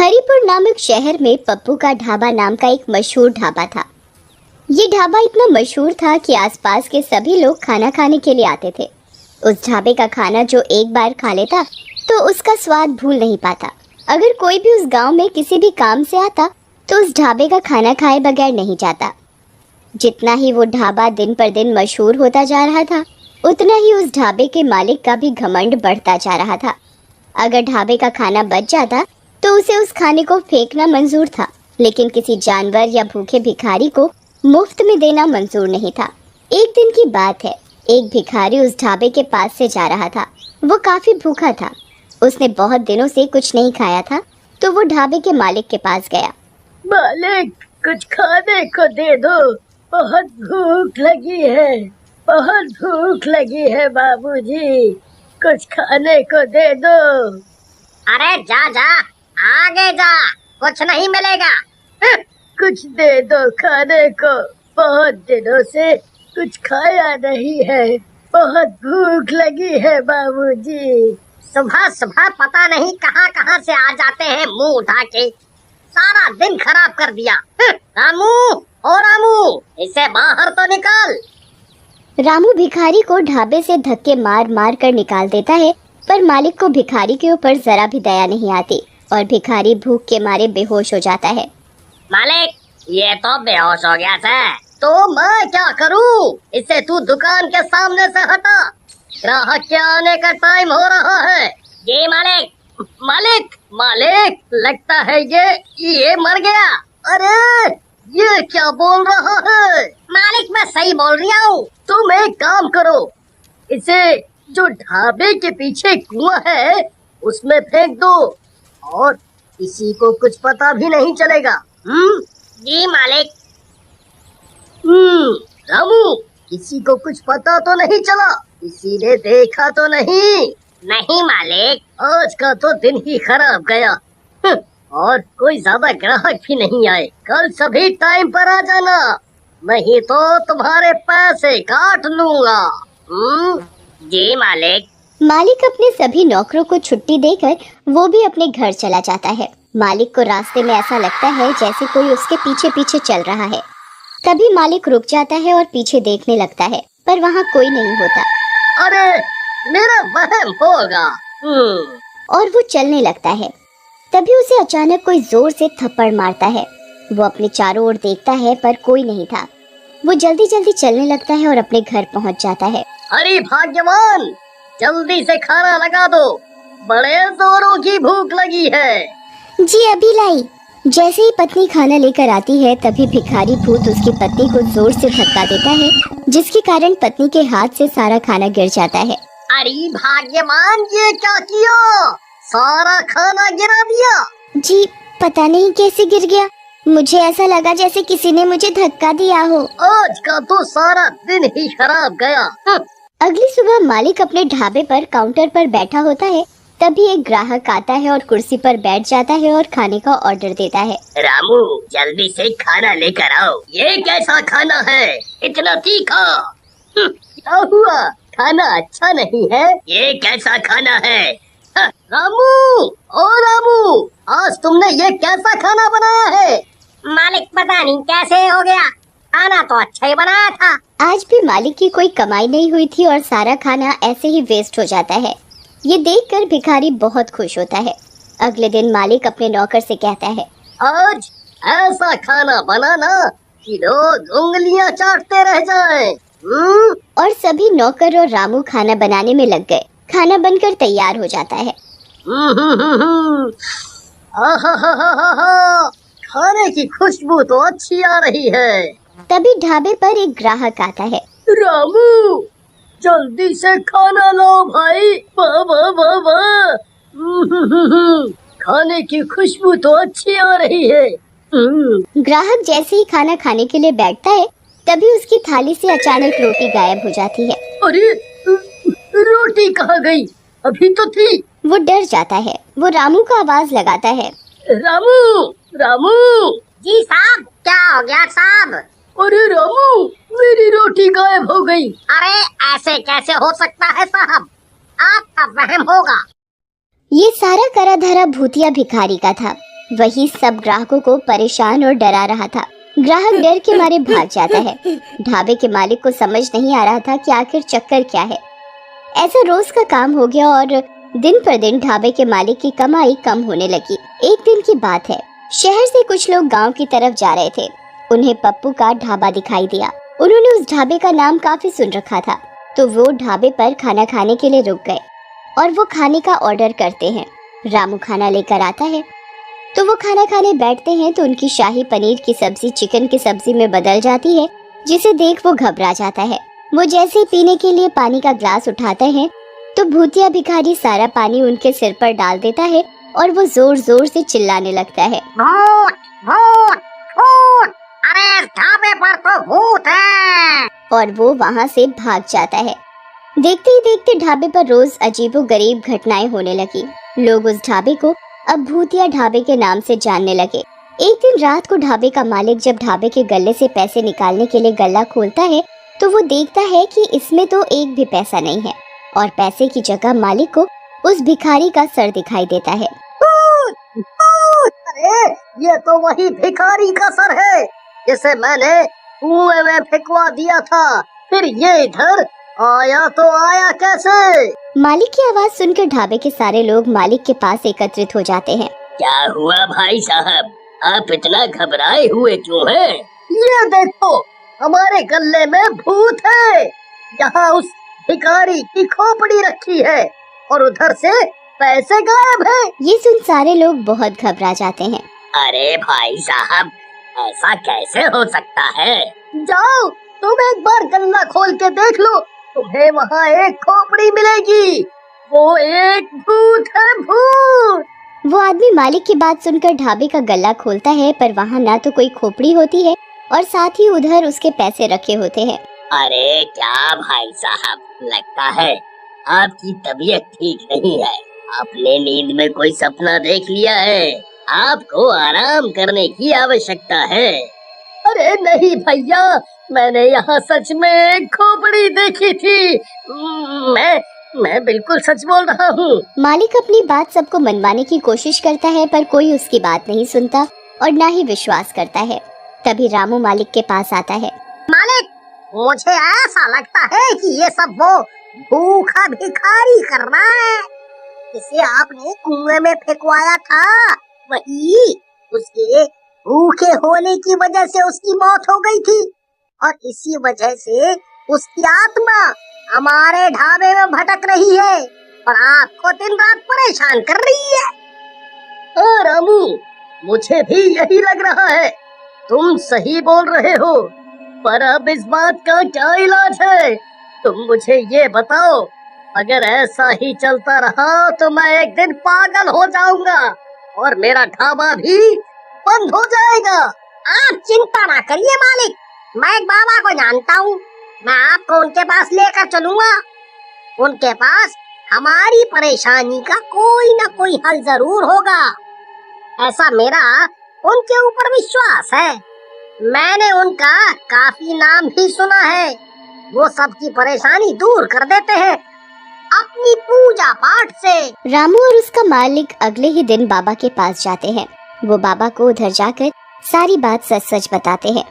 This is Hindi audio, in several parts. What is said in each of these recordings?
हरिपुर नामक शहर में पप्पू का ढाबा नाम का एक मशहूर ढाबा था। ये ढाबा इतना मशहूर था कि आसपास के सभी लोग खाना खाने के लिए आते थे। उस ढाबे का खाना जो एक बार खा लेता तो उसका स्वाद भूल नहीं पाता। अगर कोई भी उस गांव में किसी भी काम से आता तो उस ढाबे का खाना खाए बगैर नहीं जाता। जितना ही वो ढाबा दिन पर दिन मशहूर होता जा रहा था, उतना ही उस ढाबे के मालिक का भी घमंड बढ़ता जा रहा था। अगर ढाबे का खाना बच जाता तो उसे उस खाने को फेंकना मंजूर था, लेकिन किसी जानवर या भूखे भिखारी को मुफ्त में देना मंजूर नहीं था। एक दिन की बात है, एक भिखारी उस ढाबे के पास से जा रहा था। वो काफी भूखा था। उसने बहुत दिनों से कुछ नहीं खाया था, तो वो ढाबे के मालिक के पास गया। मालिक, कुछ खाने को दे दो, बहुत भूख लगी है, बहुत भूख लगी है बाबूजी, कुछ खाने को दे दो। अरे जा जा, आगे जा, कुछ नहीं मिलेगा। कुछ दे दो खाने को, बहुत दिनों से कुछ खाया नहीं है, बहुत भूख लगी है बाबूजी। सुबह सुबह पता नहीं कहां कहां से आ जाते हैं मुंह उठा के, सारा दिन खराब कर दिया। रामू, ओ रामू, इसे बाहर तो निकाल। रामू भिखारी को ढाबे से धक्के मार मार कर निकाल देता है, पर मालिक को भिखारी के ऊपर जरा भी दया नहीं आती और भिखारी भूख के मारे बेहोश हो जाता है। मालिक, ये तो बेहोश हो गया है, तो मैं क्या करूं? इसे तू दुकान के सामने से हटा, ग्राहक के आने का टाइम हो रहा है। जी मालिक। मालिक, मालिक, लगता है ये मर गया। अरे ये क्या बोल रहा है? मालिक, मैं सही बोल रहा हूँ। तुम एक काम करो, इसे जो ढाबे के पीछे कुआं है उसमें फेंक दो और किसी को कुछ पता भी नहीं चलेगा। जी मालिक। रामू, किसी को कुछ पता तो नहीं चला? किसी ने देखा तो नहीं? नहीं मालिक। आज का तो दिन ही खराब गया। और कोई ज्यादा ग्राहक भी नहीं आए। कल सभी टाइम पर आ जाना, नहीं तो तुम्हारे पैसे काट लूंगा। जी मालिक। मालिक अपने सभी नौकरों को छुट्टी देकर वो भी अपने घर चला जाता है। मालिक को रास्ते में ऐसा लगता है जैसे कोई उसके पीछे पीछे चल रहा है। तभी मालिक रुक जाता है और पीछे देखने लगता है, पर वहाँ कोई नहीं होता। अरे मेरा वहम होगा। और वो चलने लगता है। तभी उसे अचानक कोई जोर से थप्पड़ मारता है। वो अपने चारों ओर देखता है, पर कोई नहीं था। वो जल्दी जल्दी चलने लगता है और अपने घर पहुंच जाता है। अरे भाग्यवान, जल्दी से खाना लगा दो, बड़े जोरों की भूख लगी है। जी अभी लाई। जैसे ही पत्नी खाना लेकर आती है, तभी भिखारी भूत उसकी पत्नी को जोर से धक्का देता है, जिसके कारण पत्नी के हाथ से सारा खाना गिर जाता है। अरे भाग्यवान, ये क्या किया? सारा खाना गिरा दिया। जी पता नहीं कैसे गिर गया, मुझे ऐसा लगा जैसे किसी ने मुझे धक्का दिया हो। आज का तो सारा दिन ही खराब गया। अगली सुबह मालिक अपने ढाबे पर काउंटर पर बैठा होता है। तभी एक ग्राहक आता है और कुर्सी पर बैठ जाता है और खाने का ऑर्डर देता है। रामू, जल्दी से खाना लेकर आओ। ये कैसा खाना है, इतना तीखा? क्या हुआ, खाना अच्छा नहीं है? ये कैसा खाना है? रामू, ओ रामू, आज तुमने ये कैसा खाना बनाया है? मालिक, पता नहीं कैसे हो गया, खाना तो अच्छा ही बनाया था। आज भी मालिक की कोई कमाई नहीं हुई थी और सारा खाना ऐसे ही वेस्ट हो जाता है। ये देखकर भिखारी बहुत खुश होता है। अगले दिन मालिक अपने नौकर से कहता है, आज ऐसा खाना बनाना कि लोग उंगलियां चाटते रह जाएं। और सभी नौकर और रामू खाना बनाने में लग गए। खाना बनकर तैयार हो जाता है। खाने की खुशबू तो अच्छी आ रही है। तभी ढाबे पर एक ग्राहक आता है। रामू, जल्दी से खाना लो भाई, वाह वाह वाह वाह, खाने की खुशबू तो अच्छी आ रही है। ग्राहक जैसे ही खाना खाने के लिए बैठता है, तभी उसकी थाली से अचानक रोटी गायब हो जाती है। अरे रोटी कहाँ गई? अभी तो थी। वो डर जाता है। वो रामू को आवाज लगाता है। रामू, रामू। जी साहब, क्या हो गया साहब? अरे रामू, मेरी रोटी गायब हो गई। अरे ऐसे कैसे हो सकता है साहब, आपका वहम होगा। ये सारा करा धरा भूतिया भिखारी का था। वही सब ग्राहकों को परेशान और डरा रहा था। ग्राहक डर के मारे भाग जाता है। ढाबे के मालिक को समझ नहीं आ रहा था कि आखिर चक्कर क्या है। ऐसा रोज का काम हो गया और दिन पर दिन ढाबे के मालिक की कमाई कम होने लगी। एक दिन की बात है, शहर से कुछ लोग गांव की तरफ जा रहे थे। उन्हें पप्पू का ढाबा दिखाई दिया। उन्होंने उस ढाबे का नाम काफी सुन रखा था, तो वो ढाबे पर खाना खाने के लिए रुक गए और वो खाने का ऑर्डर करते हैं। रामू खाना लेकर आता है तो वो खाना खाने बैठते हैं तो उनकी शाही पनीर की सब्जी चिकन की सब्जी में बदल जाती है, जिसे देख वो घबरा जाता है। वो जैसे ही पीने के लिए पानी का ग्लास उठाते हैं तो भूतिया भिखारी सारा पानी उनके सिर पर डाल देता है और वो जोर जोर से चिल्लाने लगता है, भूत भूत भूत, अरे इस ढाबे पर तो भूत है। और वो वहाँ से भाग जाता है। देखते ही देखते ढाबे पर रोज अजीबोगरीब घटनाएं होने लगी। लोग उस ढाबे को अब भूतिया ढाबे के नाम से जानने लगे। एक दिन रात को ढाबे का मालिक जब ढाबे के गल्ले से पैसे निकालने के लिए गल्ला खोलता है तो वो देखता है कि इसमें तो एक भी पैसा नहीं है और पैसे की जगह मालिक को उस भिखारी का सर दिखाई देता है। अरे ये तो वही भिखारी का सर है जिसे मैंने कुएं में फेंकवा दिया था। फिर ये इधर आया तो आया कैसे? मालिक की आवाज सुनकर ढाबे के सारे लोग मालिक के पास एकत्रित हो जाते हैं। क्या हुआ भाई साहब, आप इतना घबराए हुए क्यों हैं? ये देखो, हमारे गल्ले में भूत है। यहाँ उस भिखारी की खोपड़ी रखी है और उधर से पैसे गायब है। ये सुन सारे लोग बहुत घबरा जाते हैं। अरे भाई साहब, ऐसा कैसे हो सकता है? जाओ, तुम एक बार गल्ला खोल के देख लो, तुम्हें वहाँ एक खोपड़ी मिलेगी। वो एक भूत है, भूत। वो आदमी मालिक की बात सुनकर ढाबे का गल्ला खोलता है, पर वहाँ ना तो कोई खोपड़ी होती है और साथ ही उधर उसके पैसे रखे होते हैं। अरे क्या भाई साहब, लगता है आपकी तबीयत ठीक नहीं है। आपने नींद में कोई सपना देख लिया है। आपको आराम करने की आवश्यकता है। अरे नहीं भैया, मैंने यहाँ सच में एक खोपड़ी देखी थी। मैं बिल्कुल सच बोल रहा हूँ। मालिक अपनी बात सबको मनवाने की कोशिश करता है, पर कोई उसकी बात नहीं सुनता और ना ही विश्वास करता है। तभी रामू मालिक के पास आता है। मालिक, मुझे ऐसा लगता है कि ये सब वो भूखा भिखारी कर रहा है जिसे आपने कुएं में फेंकवाया था। वही उसके भूखे होने की वजह से उसकी मौत हो गई थी और इसी वजह से उसकी आत्मा हमारे ढाबे में भटक रही है और आपको दिन रात परेशान कर रही है। हाँ रामू, मुझे भी यही लग रहा है। तुम सही बोल रहे हो, पर अब इस बात का क्या इलाज है? तुम मुझे ये बताओ। अगर ऐसा ही चलता रहा तो मैं एक दिन पागल हो जाऊंगा और मेरा ढाबा भी बंद हो जाएगा। आप चिंता ना करिए मालिक, मैं एक बाबा को जानता हूँ। मैं आपको उनके पास लेकर चलूंगा। उनके पास हमारी परेशानी का कोई ना कोई हल जरूर होगा। ऐसा मेरा उनके ऊपर विश्वास है। मैंने उनका काफी नाम भी सुना है। वो सबकी परेशानी दूर कर देते हैं अपनी पूजा पाठ से। रामू और उसका मालिक अगले ही दिन बाबा के पास जाते हैं। वो बाबा को उधर जाकर सारी बात सच सच बताते हैं।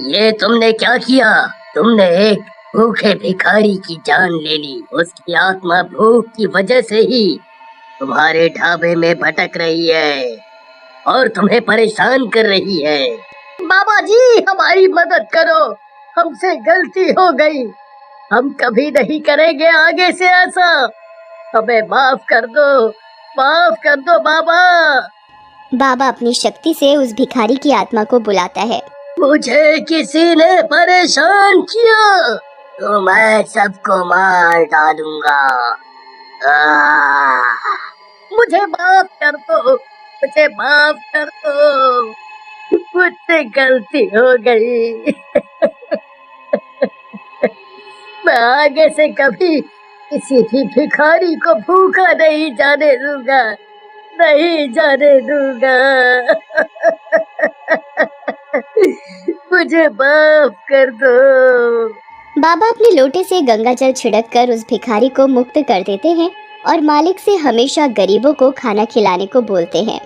ये तुमने क्या किया? तुमने एक भूखे भिखारी की जान ले ली। उसकी आत्मा भूख की वजह से ही तुम्हारे ढाबे में भटक रही है और तुम्हें परेशान कर रही है। बाबा जी, हमारी मदद करो, हमसे गलती हो गई। हम कभी नहीं करेंगे आगे से ऐसा। हमें माफ कर दो बाबा। बाबा अपनी शक्ति से उस भिखारी की आत्मा को बुलाता है। मुझे किसी ने परेशान किया तो मैं सबको मार डालूंगा। मुझे माफ कर दो, मुझे माफ कर दो, मुझसे गलती हो गई। मैं आगे से कभी किसी भी भिखारी को भूखा नहीं जाने दूंगा, नहीं जाने दूंगा। मुझे माफ कर दो। बाबा अपने लोटे से गंगा जल छिड़ककर उस भिखारी को मुक्त कर देते हैं और मालिक से हमेशा गरीबों को खाना खिलाने को बोलते हैं।